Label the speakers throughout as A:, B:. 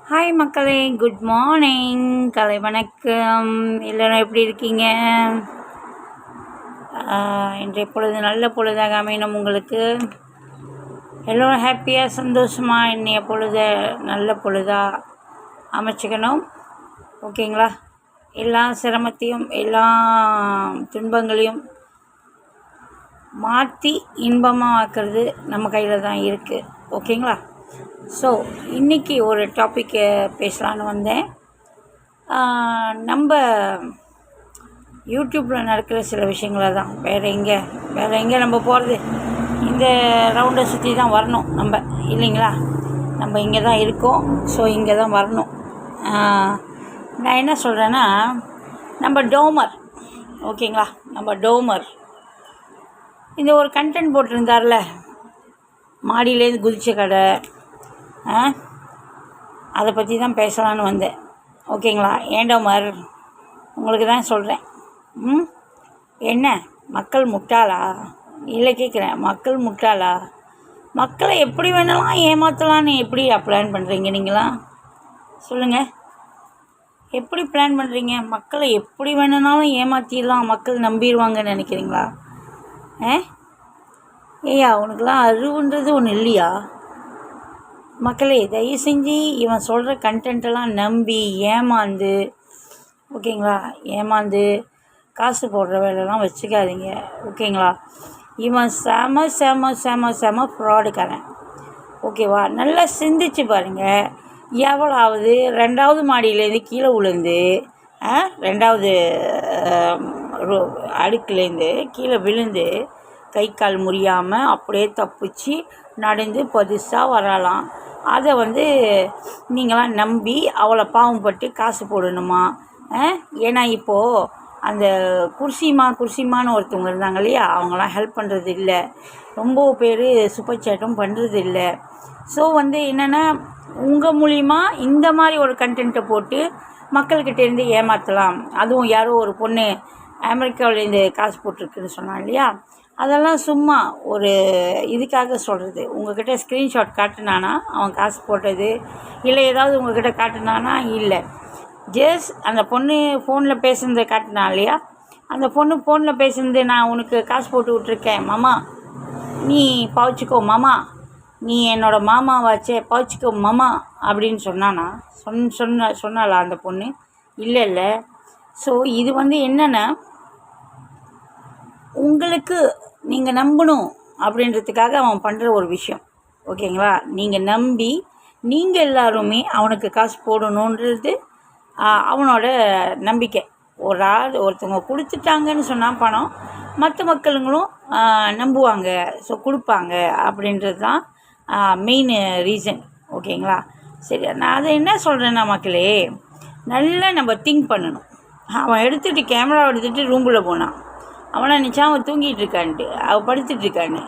A: Hi மக்களே, good morning, கலை வணக்கம். எல்லோரும் எப்படி இருக்கீங்க? இன்றைய பொழுது நல்ல பொழுதாக அமையணும் உங்களுக்கு. எல்லோரும் ஹாப்பியாக சந்தோஷமாக இன்றைய பொழுத நல்ல பொழுதாக அமைச்சிக்கணும். ஓகேங்களா? எல்லா சிரமத்தையும் எல்லா துன்பங்களையும் மாற்றி இன்பமாக ஆக்கிறது நம்ம கையில் தான் இருக்குது. ஓகேங்களா? ஸோ இன்றைக்கி ஒரு டாப்பிக்கை பேசலான்னு வந்தேன். நம்ம யூடியூப்பில் நடக்கிற சில விஷயங்களை தான். வேறு எங்கே நம்ம போகிறது? இந்த ரவுண்டை சுற்றி தான் வரணும் நம்ம, இல்லைங்களா? நம்ம இங்கே தான் இருக்கோம். ஸோ இங்கே தான் வரணும். நான் என்ன சொல்கிறேன்னா, நம்ம டோமர், ஓகேங்களா? நம்ம டோமர் இந்த ஒரு கண்டென்ட் போட்டிருந்தார்ல, மாடியிலேருந்து குதிச்ச கடை, அதை பற்றி தான் பேசலான்னு வந்தேன். ஓகேங்களா? ஏண்டோமர் உங்களுக்கு தான் சொல்கிறேன். என்ன மக்கள் முட்டாளா? இல்லை கேட்குறேன், மக்கள் முட்டாளா? மக்களை எப்படி வேணாலும் ஏமாற்றலான்னு எப்படி பிளான் பண்ணுறீங்க நீங்களா? சொல்லுங்கள், எப்படி பிளான் பண்ணுறீங்க? மக்களை எப்படி வேணுனாலும் ஏமாற்றிடலாம், மக்கள் நம்பிடுவாங்கன்னு நினைக்கிறீங்களா? ஏய்யா, உனக்குலாம் அறிவுன்றது ஒன்று இல்லையா? மக்களே, தயவு செஞ்சு இவன் சொல்கிற கண்டென்ட்டெல்லாம் நம்பி ஏமாந்து, ஓகேங்களா, ஏமாந்து காசு போடுற வேலைலாம் வச்சுக்காதீங்க. ஓகேங்களா? இவன் செம செம செம செம ஃப்ராடுக்காரன். ஓகேவா? நல்லா சிந்திச்சு பாருங்கள். எவ்வளவு 2வது மாடியிலேருந்து கீழே விழுந்து, 2வது அடுக்குலேருந்து கீழே விழுந்து கை கால் முறியாமல் அப்படியே தப்பிச்சு நடந்து பதுசாக வரலாம். அதை நீங்களாம் நம்பி அவளை பாவம்பட்டு காசு போடணுமா? ஏன்னா இப்போது அந்த குர்சிமான்னு ஒருத்தவங்க இருந்தாங்க இல்லையா, அவங்களாம் ஹெல்ப் பண்ணுறது இல்லை. ரொம்ப பேர் சூப்பர் சேட்டும் பண்ணுறது இல்லை. ஸோ என்னென்னா, உங்கள் மூலிமா இந்த மாதிரி ஒரு கண்டென்ட்டை போட்டு மக்கள்கிட்டேருந்து ஏமாற்றலாம். அதுவும் யாரோ ஒரு பொண்ணு அமெரிக்காவிலேருந்து காசு போட்டிருக்குன்னு சொன்னான் இல்லையா, அதெல்லாம் சும்மா ஒரு இதுக்காக சொல்கிறது. உங்கள்கிட்ட ஸ்க்ரீன்ஷாட் காட்டுனானா அவன் காசு போட்டது, இல்லை ஏதாவது உங்கள்கிட்ட காட்டுனானா இல்லை. ஜஸ்ட் அந்த பொண்ணு ஃபோனில் பேசுனதை காட்டினா இல்லையா, அந்த பொண்ணு ஃபோனில் பேசுனது, நான் உனக்கு காசு போட்டு விட்ருக்கேன் மாமா, நீ பவச்சிக்கோ மாமா, நீ என்னோடய மாமாவாச்சே பவச்சிக்கோ மாமா அப்படின்னு சொன்னானா? சொன்னாலா அந்த பொண்ணு? இல்லை. ஸோ இது என்னென்னா, உங்களுக்கு நீங்கள் நம்பணும் அப்படின்றதுக்காக அவன் பண்ணுற ஒரு விஷயம். ஓகேங்களா? நீங்கள் நம்பி நீங்கள் எல்லாருமே அவனுக்கு காசு போடணுன்றது அவனோட நம்பிக்கை. ஒருத்தவங்க கொடுத்துட்டாங்கன்னு சொன்னால் பணம், மற்ற மக்களுங்களும் நம்புவாங்க, ஸோ கொடுப்பாங்க அப்படின்றது தான் மெயின் ரீசன். ஓகேங்களா? சரி, நான் அதை என்ன சொல்கிறேன்னா, மக்களே, நல்லா நம்ம திங்க் பண்ணணும். அவன் கேமரா எடுத்துகிட்டு ரூமில் போனான். அவனை நினச்சா அவன் தூங்கிட்டு இருக்கான்ட்டு, அவள் படுத்துட்ருக்கான்னு.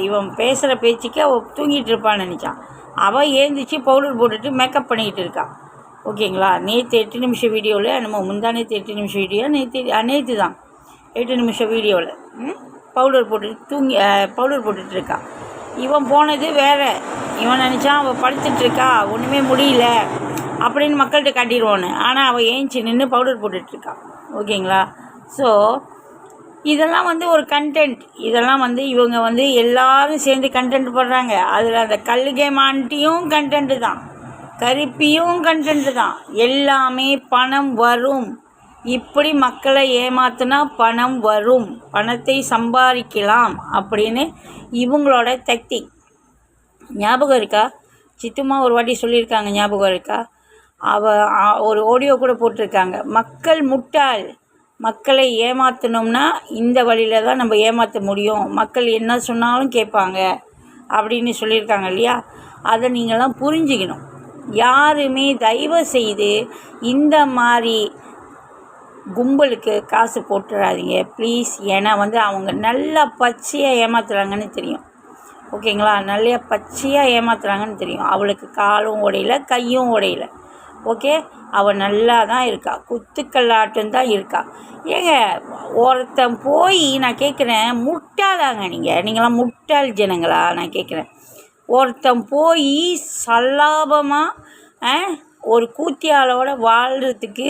A: இவன் பேசுகிற பேச்சுக்கு அவள் தூங்கிட்டு இருப்பான்னு நினச்சான். அவள் ஏந்திரிச்சு பவுடர் போட்டுட்டு மேக்கப் பண்ணிக்கிட்டு இருக்கான். ஓகேங்களா? நேற்று 8 நிமிஷம் வீடியோவில், நம்ம முந்தானேற்று 8 நிமிஷம் வீடியோ, நேற்று தான் 8 நிமிஷம் வீடியோவில் பவுடர் போட்டுட்டு இருக்கான். இவன் போனது வேறு. இவன் நினச்சான் அவள் படுத்துட்ருக்கா, ஒன்றுமே முடியல அப்படின்னு மக்கள்கிட்ட காட்டிடுவான்னு. ஆனால் அவள் ஏஞ்சி நின்று பவுடர் போட்டுட்ருக்கான். ஓகேங்களா? ஸோ இதெல்லாம் ஒரு கண்டென்ட். இதெல்லாம் இவங்க எல்லோரும் சேர்ந்து கண்டென்ட் போடுறாங்க. அதில் அந்த கல்லுகை மாண்டியும் கண்டென்ட்டு தான், கருப்பியும் கண்டென்ட்டு தான். எல்லாமே பணம் வரும். இப்படி மக்களை ஏமாத்தினா பணம் வரும், பணத்தை சம்பாதிக்கலாம் அப்படின்னு இவங்களோட டெக்னிக். ஞாபகம் இருக்கா? சித்துமா ஒரு வாட்டி சொல்லியிருக்காங்க, ஞாபகம் இருக்கா? ஒரு ஆடியோ கூட போட்டிருக்காங்க. மக்கள் முட்டாள், மக்களை ஏமாற்றணும்னா இந்த வழியில் தான் நம்ம ஏமாற்ற முடியும், மக்கள் என்ன சொன்னாலும் கேட்பாங்க அப்படின்னு சொல்லியிருக்காங்க இல்லையா? அதை நீங்களாம் புரிஞ்சுக்கணும். யாருமே தயவு செய்து இந்த மாதிரி கும்பலுக்கு காசு போட்டுறாதீங்க ப்ளீஸ். ஏன்னா அவங்க நல்லா பச்சையாக ஏமாத்துறாங்கன்னு தெரியும். ஓகேங்களா? நல்லா பச்சையாக ஏமாத்துறாங்கன்னு தெரியும். அவளுக்கு காலும் உடையல, கையும் உடையல. ஓகே, அவள் நல்லா தான் இருக்கா, குத்துக்கல்லாட்டம் தான் இருக்கா. ஏங்க, ஒருத்தன் போய், நான் கேட்குறேன், முட்டாளாங்க நீங்களாம் முட்டாள் ஜனங்களா? நான் கேட்குறேன், ஒருத்தன் போய் சல்லாபமாக ஒரு கூத்தியாளோட வாழ்கிறதுக்கு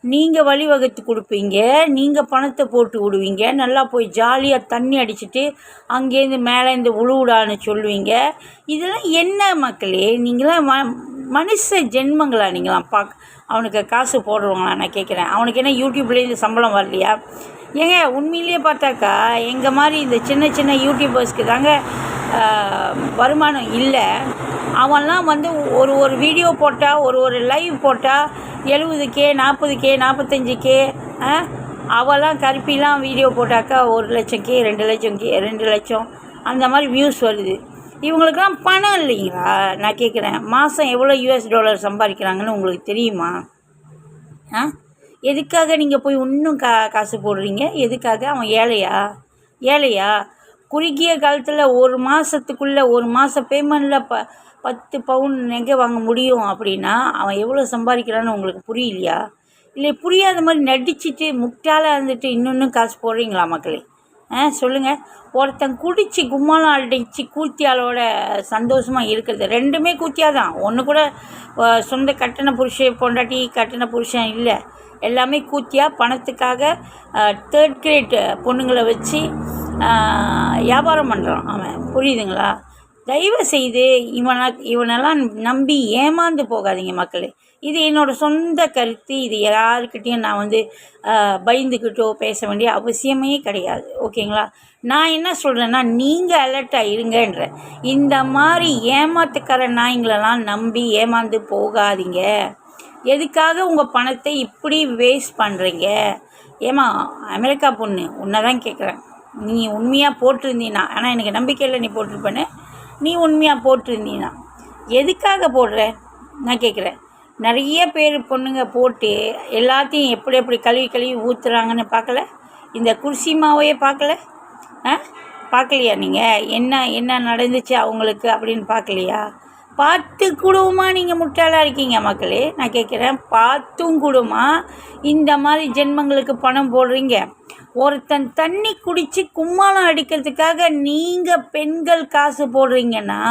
A: நீங்கள் வழிவகுத்து கொடுப்பீங்க, நீங்கள் பணத்தை போட்டு விடுவீங்க, நல்லா போய் ஜாலியாக தண்ணி அடிச்சுட்டு அங்கேருந்து மேலேருந்து உழுவுடான்னு சொல்லுவீங்க. இதெல்லாம் என்ன மக்களே? நீங்களாம் மனுஷ ஜென்மங்களா? நீங்களாம் அவனுக்கு காசு போடுறவங்களா நான் கேட்குறேன். அவனுக்கு என்ன யூடியூப்லேருந்து சம்பளம் வரலையா? ஏங்க உண்மையிலேயே பார்த்தாக்கா எங்கள் மாதிரி இந்த சின்ன சின்ன யூடியூபர்ஸ்க்கு தாங்க வருமானம் இல்லை. அவன்லாம் வந்து ஒரு வீடியோ போட்டால் ஒரு லைவ் போட்டால் 70K 40K 45K. அவெல்லாம் கருப்பிலாம் வீடியோ போட்டாக்கா 1,00,000K 2,00,000 அந்த மாதிரி வியூஸ் வருது. இவங்களுக்கெல்லாம் பணம் இல்லைங்களா? நான் கேட்குறேன், மாதம் எவ்வளோ US$ சம்பாதிக்கிறாங்கன்னு உங்களுக்கு தெரியுமா? எதுக்காக நீங்கள் போய் இன்னும் காசு போடுறீங்க? எதுக்காக? அவன் ஏழையா? குறுகிய காலத்தில் ஒரு மாதத்துக்குள்ளே ஒரு மாதம் பேமெண்ட்டில் 10 பவுன் நகை வாங்க முடியும் அப்படின்னா அவன் எவ்வளோ சம்பாதிக்கிறான்னு உங்களுக்கு புரியலையா? இல்லை புரியாத மாதிரி நடிச்சுட்டு முட்டாளாக இருந்துட்டு இன்னொன்றும் காசு போடுறீங்களா மக்களே? சொல்லுங்கள். ஒருத்தன் குடித்து கும்மாளம் அடித்து கூத்தியாலோட சந்தோஷமாக இருக்கிறது ரெண்டுமே கூத்தியாக தான். ஒன்று கூட சொந்த கட்டின பொண்டாட்டி கட்டின புருஷன் இல்லை. எல்லாமே கூத்தியாக பணத்துக்காக 3rd கிரேட் பொண்ணுங்களை வச்சு வியாபாரம் பண்ணுறான் அவன். புரியுதுங்களா? தயவு செய்து இவனெல்லாம் நம்பி ஏமாந்து போகாதீங்க மக்களே. இது என்னோடய சொந்த கருத்து. இது யாருக்கிட்டேயும் நான் வந்து பயந்துக்கிட்டோ பேச வேண்டிய அவசியமே கிடையாது. ஓகேங்களா? நான் என்ன சொல்கிறேன்னா, நீங்கள் அலர்ட்டாக இருங்கன்ற. இந்த மாதிரி ஏமாத்துக்கார நாய்ங்களெல்லாம் நம்பி ஏமாந்து போகாதீங்க. எதுக்காக உங்கள் பணத்தை இப்படி வேஸ்ட் பண்ணுறீங்க? ஏமா அமெரிக்கா பொண்ணு உன்னை தான் கேட்குறேன். நீ உண்மையாக போட்டிருந்தீன்னா, ஆனால் எனக்கு நம்பிக்கை இல்லை நீ போட்டிருப்பேன்னு, நீ உண்மையாக போட்டிருந்தீன்னா எதுக்காக போடுற நான் கேட்குறேன். நிறைய பேர் பொண்ணுங்க போட்டு எல்லாத்தையும் எப்படி கழுவி ஊற்றுறாங்கன்னு பார்க்கல? இந்த குர்சி மாவையே பார்க்கலையா நீங்கள்? என்ன நடந்துச்சு அவங்களுக்கு அப்படின்னு பார்க்கலையா? பார்த்து கூடவுமா நீங்கள் முட்டாளாக இருக்கீங்க மக்களே? நான் கேட்குறேன், பார்த்தும் கூடமா இந்த மாதிரி ஜென்மங்களுக்கு பணம் போடுறீங்க? ஒருத்தன் தண்ணி குடித்து கும்மாளம் அடிக்கிறதுக்காக நீங்கள் பெண்கள் காசு போடுறீங்கன்னா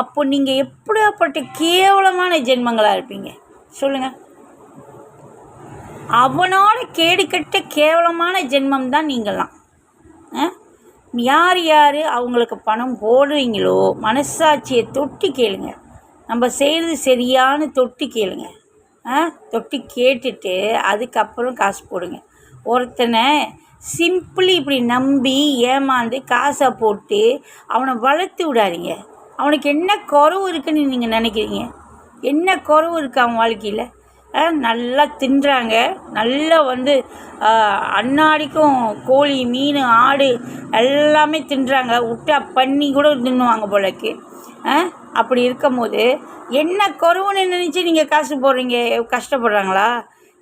A: அப்போ நீங்கள் எப்படியாப்பட்ட கேவலமான ஜென்மங்களாக இருப்பீங்க சொல்லுங்கள்? அவனோட கேடுகட்ட கேவலமான ஜென்மம் தான் நீங்களாம். யார் அவங்களுக்கு பணம் போடுறீங்களோ மனசாட்சியை தொட்டு கேளுங்க. நம்ம செய்கிறது சரியானு தொட்டு கேளுங்க. தொட்டு கேட்டுட்டு அதுக்கப்புறம் காசு போடுங்க. ஒருத்தனை சிம்பிளி இப்படி நம்பி ஏமாந்து காசை போட்டு அவனை வளர்த்து விடாதீங்க. அவனுக்கு என்ன குறவு இருக்குதுன்னு நீங்கள் நினைக்கிறீங்க? என்ன குறவு இருக்குது அவன் வாழ்க்கையில்? நல்லா தின்றாங்க, நல்லா வந்து அன்னாடிக்கும் கோழி மீன் ஆடு எல்லாமே தின்றாங்க, விட்டா பண்ணி கூட தின்னுவாங்க போலக்கு. அப்படி இருக்கும்போது என்ன குறவுன்னு நினச்சி நீங்கள் காசு போடுறீங்க? கஷ்டப்படுறாங்களா?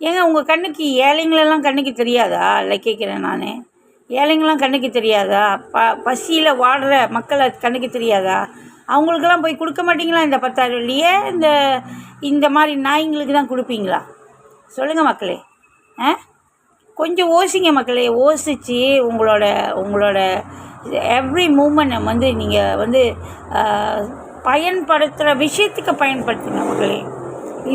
A: ஏங்க உங்கள் கண்ணுக்கு ஏழைங்களெல்லாம் கண்ணுக்கு தெரியாதா? இல்லை கேட்குறேன் நான். ஏழைங்களாம் கண்ணுக்கு தெரியாதா? பசியில் வாடுற மக்களை கண்ணுக்கு தெரியாதா? அவங்களுக்கெல்லாம் போய் கொடுக்க மாட்டிங்களா? இந்த 10,000 இல்லையே இந்த மாதிரி நாய்ங்களுக்கு தான் கொடுப்பீங்களா? சொல்லுங்கள் மக்களே. கொஞ்சம் யோசிங்க மக்களே. யோசித்து உங்களோட எவ்ரி மூமெண்ட் வந்து நீங்கள் வந்து பயன்படுத்துகிற விஷயத்துக்கு பயன்படுத்துங்க மக்களே.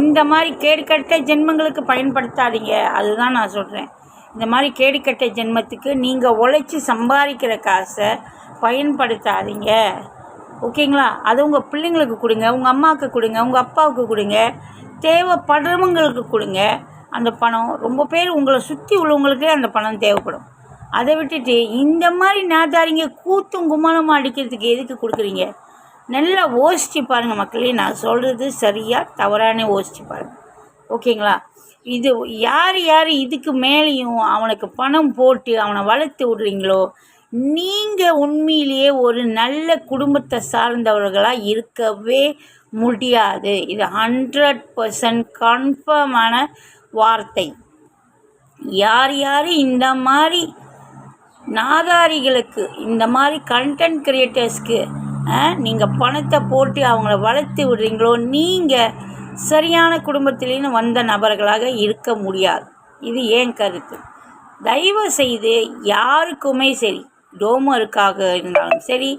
A: இந்த மாதிரி கேடுகட்ட ஜென்மங்களுக்கு பயன்படுத்தாதீங்க. அதுதான் நான் சொல்கிறேன். இந்த மாதிரி கேடுகட்ட ஜென்மத்துக்கு நீங்கள் உழைச்சி சம்பாதிக்கிற காசை பயன்படுத்தாதீங்க. ஓகேங்களா? அது உங்கள் பிள்ளைங்களுக்கு கொடுங்க, உங்கள் அம்மாவுக்கு கொடுங்க, உங்கள் அப்பாவுக்கு கொடுங்க, தேவைப்படுறவங்களுக்கு கொடுங்க. அந்த பணம் ரொம்ப பேர் உங்களை சுற்றி உள்ளவங்களுக்கே அந்த பணம் தேவைப்படும். அதை விட்டுட்டு இந்த மாதிரி நாதாரிங்க கூத்தும் கும்மாளமாக அடிக்கிறதுக்கு எதுக்கு கொடுக்குறீங்க? நல்லா யோசிச்சு பாருங்கள் மக்களே. நான் சொல்கிறது சரியாக தவறானே யோசிச்சு பாருங்கள். ஓகேங்களா? இது யார் இதுக்கு மேலேயும் அவனுக்கு பணம் போட்டு அவனை வளர்த்து விடுறீங்களோ நீங்கள் உண்மையிலேயே ஒரு நல்ல குடும்பத்தை சார்ந்தவர்களாக இருக்கவே முடியாது. இது 100% கன்ஃபார்மான வார்த்தை. யார் இந்த மாதிரி நாதாரிகளுக்கு, இந்த மாதிரி கண்டென்ட் கிரியேட்டர்ஸ்க்கு நீங்கள் பணத்தை போட்டு அவங்கள வளர்த்து விடுறீங்களோ நீங்கள் சரியான குடும்பத்திலேன்னு வந்த நபர்களாக இருக்க முடியாது. இது ஏன் கருத்து. தயவு செய்து யாருக்குமே சரி, டோமருக்காக இருந்தாலும் சரி,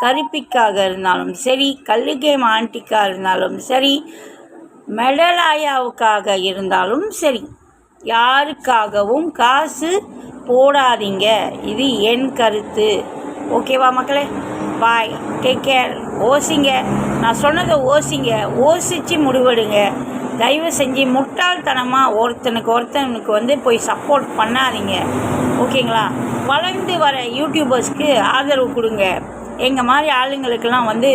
A: கருப்பிக்காக இருந்தாலும் சரி, கல்லுகேம் ஆண்டிக்காக இருந்தாலும் சரி, மெடலாயாவுக்காக இருந்தாலும் சரி, யாருக்காகவும் காசு போடாதீங்க. இது என் கருத்து. ஓகேவா மக்களே? Bye, take care. ஓசிங்க, நான் சொன்னதை ஓசிங்க, யோசித்து முடிவெடுங்க. தயவு செஞ்சு முட்டாள்தனமாக ஒருத்தனுக்கு வந்து போய் சப்போர்ட் பண்ணாதீங்க. ஓகேங்களா? வளர்ந்து வர யூடியூபர்ஸ்க்கு ஆதரவு கொடுங்க. எங்கள் மாதிரி ஆளுங்களுக்கெல்லாம் வந்து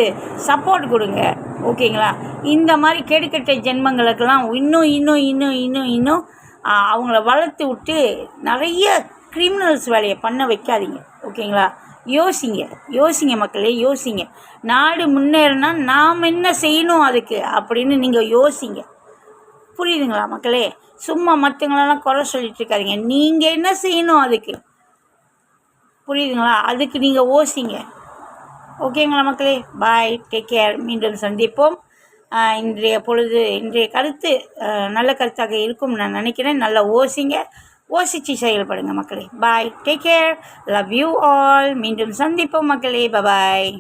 A: சப்போர்ட் கொடுங்க. ஓகேங்களா? இந்த மாதிரி கெடுக்கட்ட ஜென்மங்களுக்கெல்லாம் இன்னும் அவங்கள வளர்த்து விட்டு நிறைய கிரிமினல்ஸ் வேலையை பண்ண வைக்காதீங்க. ஓகேங்களா? யோசிங்க மக்களே, யோசிங்க. நாடு முன்னேறினா நாம் என்ன செய்யணும் அதுக்கு அப்படின்னு நீங்கள் யோசிங்க. புரியுதுங்களா மக்களே? சும்மா மற்றவங்களெல்லாம் குறை சொல்லிட்டு இருக்காதீங்க. நீங்கள் என்ன செய்யணும் அதுக்கு, புரியுதுங்களா? அதுக்கு நீங்கள் யோசிங்க. ஓகேங்களா மக்களே? Bye, take care. மீண்டும் சந்திப்போம். இன்றைய கருத்து நல்ல கருத்தாக இருக்கும் நான் நினைக்கிறேன். நல்லா யோசித்து செயல்படுங்க மக்களே. Bye, take care. Love you all. மீண்டும் சந்திப்போம் மக்களே. பாய்.